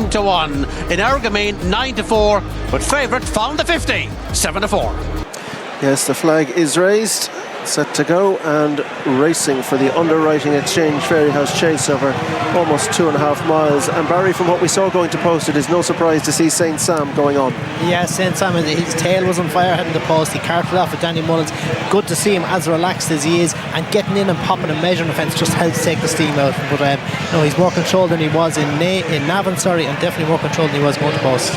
9-1. Energumene 9-4, but favourite Found the 50 7-4. Yes, the flag is raised, set to go, and racing for the Underwriting Exchange Fairyhouse chase over almost 2.5 miles. And Barry, from what we saw going to post, it is no surprise to see St. Sam going on. Yeah, St. Sam, his tail was on fire heading the post. He carted off with Danny Mullins. Good to see him as relaxed as he is, and getting in and popping and measuring the fence just helps take the steam out. But no, he's more controlled than he was in Navan, and definitely more controlled than he was going to post.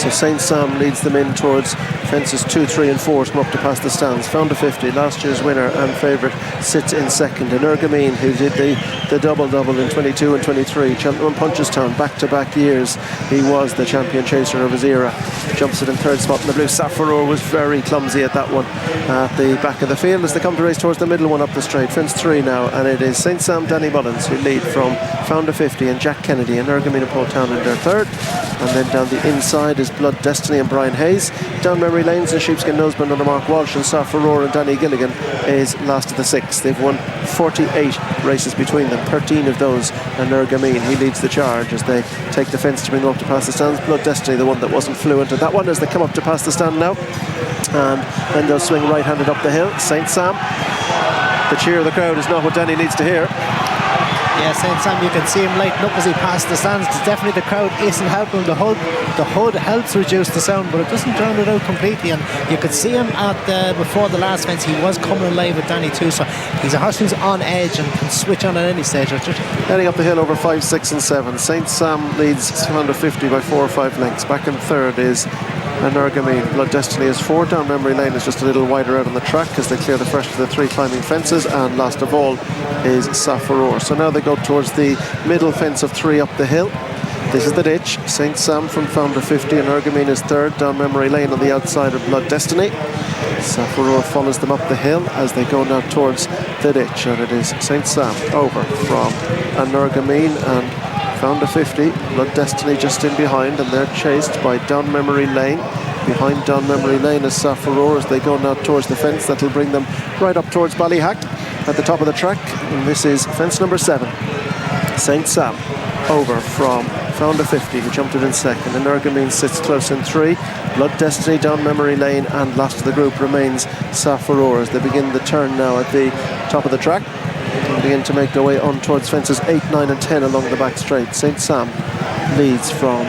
So St. Sam leads them in towards fences 2, 3 and 4 to come up to past the stands. Found a 50, last year's winner and favourite, sits in second. Energumene, who did the double-double in 22 and 23. Cheltenham and Punchestown, back-to-back years. He was the champion chaser of his era. Jumps it in third spot in the blue. Saffaro was very clumsy at that one at the back of the field as they come to race towards the middle one up the straight. Fence 3 now, and it is St. Sam, Danny Mullins who lead from Found a 50 and Jack Kennedy. Energumene and Paul Townend are third. And then down the inside is Blood Destiny and Brian Hayes. Down memory lanes and Sheepskin Noseband under Mark Walsh, and Saffaro and Danny Gilligan is last of the 6. They've won 48 races between them, 13 of those Energumene. He leads the charge as they take the fence to bring them up to past the stands. Blood Destiny, the one that wasn't fluent at that one, as they come up to past the stand now. And then they'll swing right-handed up the hill. St. Sam, the cheer of the crowd is not what Danny needs to hear. Yeah, St. Sam, you can see him lighting up as he passes the stands. It's definitely the crowd isn't helping. The hood helps reduce the sound, but it doesn't drown it out completely. And you could see him before the last fence. He was coming alive with Danny too, so he's a horse who's on edge and can switch on at any stage, Richard. Heading up the hill over 5, 6 and 7. St. Sam leads under 50 by 4 or 5 lengths. Back in third is Energumene. Blood Destiny is 4. Down memory lane is just a little wider out on the track as they clear the first of the 3 climbing fences, and last of all is Saffaro. So now they go towards the middle fence of 3 up the hill. This is the ditch. St. Sam from Found a 50. Energumene is third. Down memory lane on the outside of Blood Destiny. Saffaro follows them up the hill as they go now towards the ditch, and it is St. Sam over from Energumene and Found a 50. Blood Destiny just in behind, and they're chased by Down Memory Lane. Behind Down Memory Lane is Saffaro as they go now towards the fence. That'll bring them right up towards Ballyhack at the top of the track. And this is fence number 7. St. Sam over from Found a 50, who jumped it in second. Energumene sits close in 3. Blood Destiny down memory lane, and last of the group remains Saffaro as they begin the turn now at the top of the track. And begin to make their way on towards fences 8, 9 and 10 along the back straight. St. Sam leads from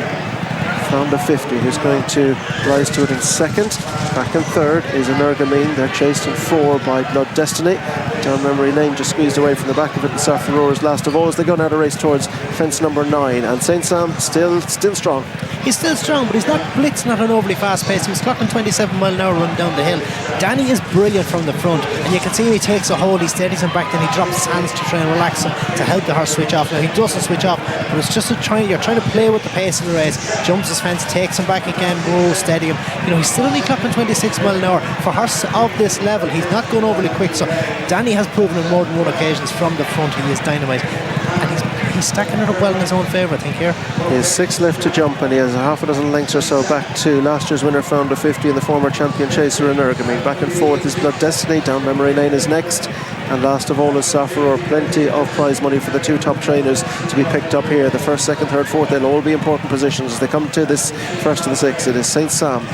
Found a 50, who's going to rise to it in second. Back in third is Energumene. They're chased in 4 by Blood Destiny. Down memory lane just squeezed away from the back of it, and Saffaro is last of all as they go now to race towards fence number 9. And St. Sam still strong. He's still strong, but he's not blitzing at an overly fast pace. He was clocking 27 mile an hour running down the hill. Danny is brilliant from the front, and you can see him, he takes a hold, he steadies him back, then he drops his hands to try and relax him to help the horse switch off. Now he doesn't switch off, but it's just you're trying to play with the pace of the race. Jumps his fence, takes him back again, whoa, steady him. You know, he's still only clocking 26 mile an hour. For a horse of this level, he's not going overly quick, so Danny has proven on more than one occasions from the front he is dynamite. And he's stacking it up well in his own favour, I think, here. He has 6 left to jump, and he has a half a dozen lengths or so back to last year's winner Found a 50 and the former champion chaser Energumene. Back and forth is Blood Destiny. Down memory lane is next, and last of all is Saffaro. Plenty of prize money for the 2 top trainers to be picked up here. The first, second, third, fourth, they'll all be important positions as they come to this first of the 6. It is St. Sam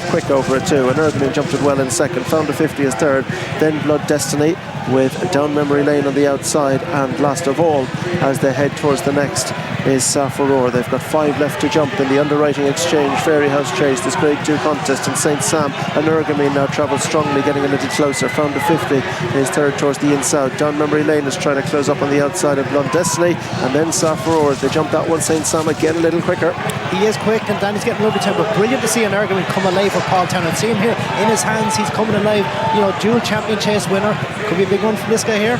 quick over at 2. Energumene jumped it well in second. Found a 50 is third. Then Blood Destiny with Down Memory Lane on the outside, and last of all as they head towards the next is Saffaro. They've got 5 left to jump in the Underwriting Exchange Fairyhouse chase, this Grade 2 contest, and St. Sam and Energumene now travels strongly, getting a little closer. Found a 50 is third towards the inside. Down Memory Lane is trying to close up on the outside of Blood Destiny, and then Saffaro as they jump that one. St. Sam again a little quicker. He is quick, and Danny's getting a lovely time, but brilliant to see Energumene come alive for Paul Townend. See him here in his hands, he's coming alive. You know, dual champion chase winner. Could be a big one from this guy here.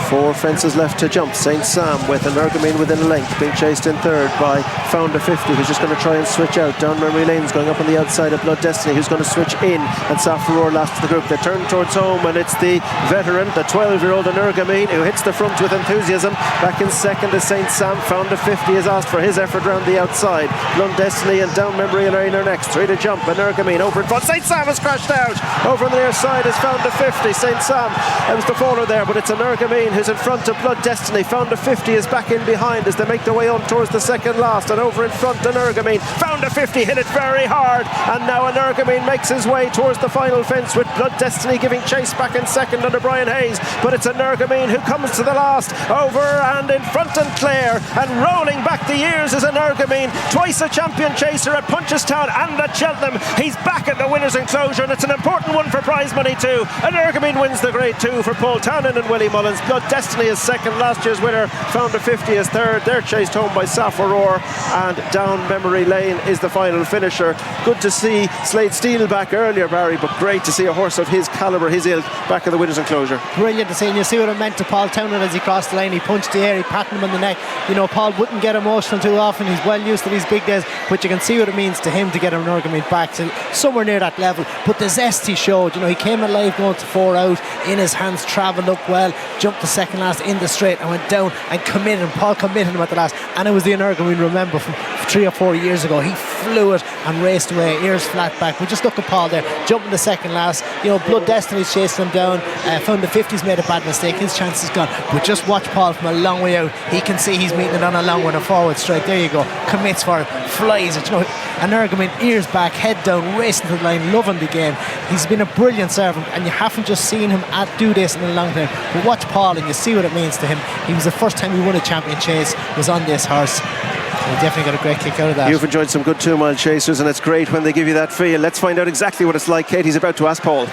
4 fences left to jump. St. Sam with Energumene within a length, being chased in third by Found a 50, who's just going to try and switch out. Down memory lane's going up on the outside of Blood Destiny, who's going to switch in, and Saffaro last to the group. They turn towards home, and it's the veteran, the 12-year-old Energumene, who hits the front with enthusiasm. Back in second is St. Sam. Found a 50 has asked for his effort round the outside. Blood Destiny and Down memory lane are next. 3 to jump. Energumene over in front. St. Sam has crashed out. Over on the near side is Found a 50. St. Sam, it was the faller there, but it's Energumene who's in front of Blood Destiny. Found a 50 is back in behind as they make their way on towards the second last, and over in front Energumene. Found a 50, hit it very hard, and now Energumene makes his way towards the final fence with Blood Destiny giving chase back in second under Brian Hayes, but it's Energumene who comes to the last. Over and in front and clear, and rolling back the years is Energumene, twice a champion chaser at Punchestown and at Cheltenham. He's back at the winners' enclosure, and it's an important one for prize money too. Energumene wins the Grade 2 for Paul Townend and Willie Mullins. Blood Destiny is second, last year's winner. Found a 50 is third. They're chased home by Saffron, and down memory lane is the final finisher. Good to see Slade Steele back earlier, Barry, but great to see a horse of his calibre, his ilk, back in the winners' enclosure. Brilliant to see, and you see what it meant to Paul Townend as he crossed the line. He punched the air, he patted him on the neck. You know, Paul wouldn't get emotional too often. He's well used to these big days, but you can see what it means to him to get Energumene back to somewhere near that level. But the zest he showed, you know, he came alive going to 4 out, in his hands, travelled up well, jumped the second last in the straight and went down and committed, and Paul committed him at the last. And it was the Energumene, remember, from 3 or 4 years ago. He flew it and raced away, ears flat back. We just look at Paul there, jumping the second last. You know, Blood Destiny's chasing him down. Found the 50's made a bad mistake, his chance is gone. But just watch Paul from a long way out. He can see he's meeting it on a long one, a forward straight. There you go, commits for it, flies it. You know, Energumene, ears back, head down, racing to the line, loving the game. He's been a brilliant servant, and you haven't just seen him do this in a long time. But watch Paul and you see what it means to him. He was the first time he won a champion chase, was on this horse. He definitely got a great kick out of that. You've enjoyed some good 2 mile chasers, and it's great when they give you that feel. Let's find out exactly what it's like. Katie's about to ask Paul.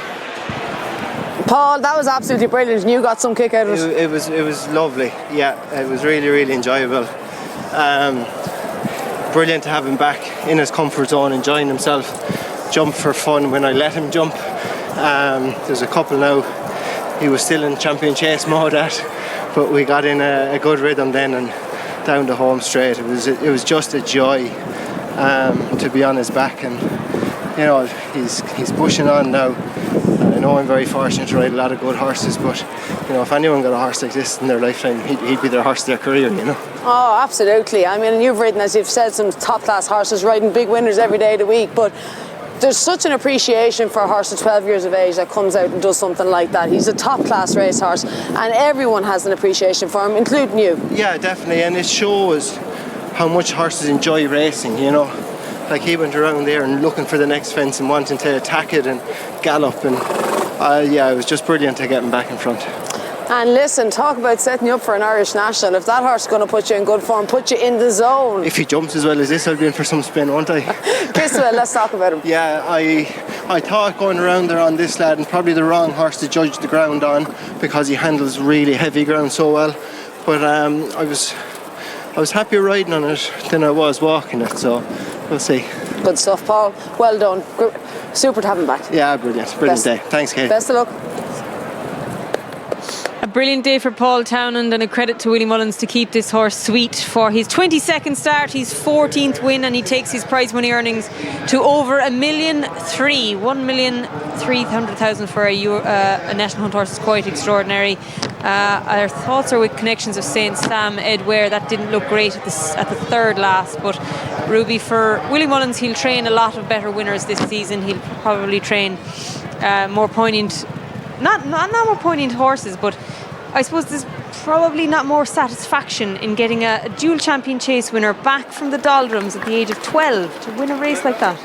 Paul, that was absolutely brilliant, and you got some kick out of it. It was lovely. Yeah, it was really enjoyable. Brilliant to have him back in his comfort zone, enjoying himself. Jump for fun when I let him jump. There's a couple now he was still in champion chase mode at, but we got in a good rhythm then and down the home straight. It was just a joy to be on his back, and you know, he's pushing on now. And I know I'm very fortunate to ride a lot of good horses, but you know, if anyone got a horse like this in their lifetime, he'd be their horse of their career, you know. Oh, absolutely. I mean, you've ridden, as you've said, some top class horses, riding big winners every day of the week, but there's such an appreciation for a horse of 12 years of age that comes out and does something like that. He's a top class racehorse, and everyone has an appreciation for him, including you. Yeah, definitely, and it shows how much horses enjoy racing, you know. Like, he went around there and looking for the next fence and wanting to attack it and gallop, and yeah, it was just brilliant to get him back in front. And listen, talk about setting you up for an Irish national. If that horse is going to put you in good form, put you in the zone. If he jumps as well as this, I'll be in for some spin, won't I? Kiswell, let's talk about him. Yeah, I thought going around there on this lad, and probably the wrong horse to judge the ground on, because he handles really heavy ground so well. But I was happier riding on it than I was walking it, so we'll see. Good stuff, Paul. Well done. Super to have him back. Yeah, brilliant day. Thanks, Kate. Best of luck. A brilliant day for Paul Townend, and a credit to Willie Mullins to keep this horse sweet for his 22nd start, his 14th win, and he takes his prize money earnings to over $1,300,000 for a National Hunt horse is quite extraordinary. Our thoughts are with Connections of St. Sam, Ed Ware. That didn't look great at the third last, but Ruby, for Willie Mullins, he'll train a lot of better winners this season. He'll probably train more poignant, not more poignant horses, but I suppose there's probably not more satisfaction in getting a dual champion chase winner back from the doldrums at the age of 12 to win a race like that.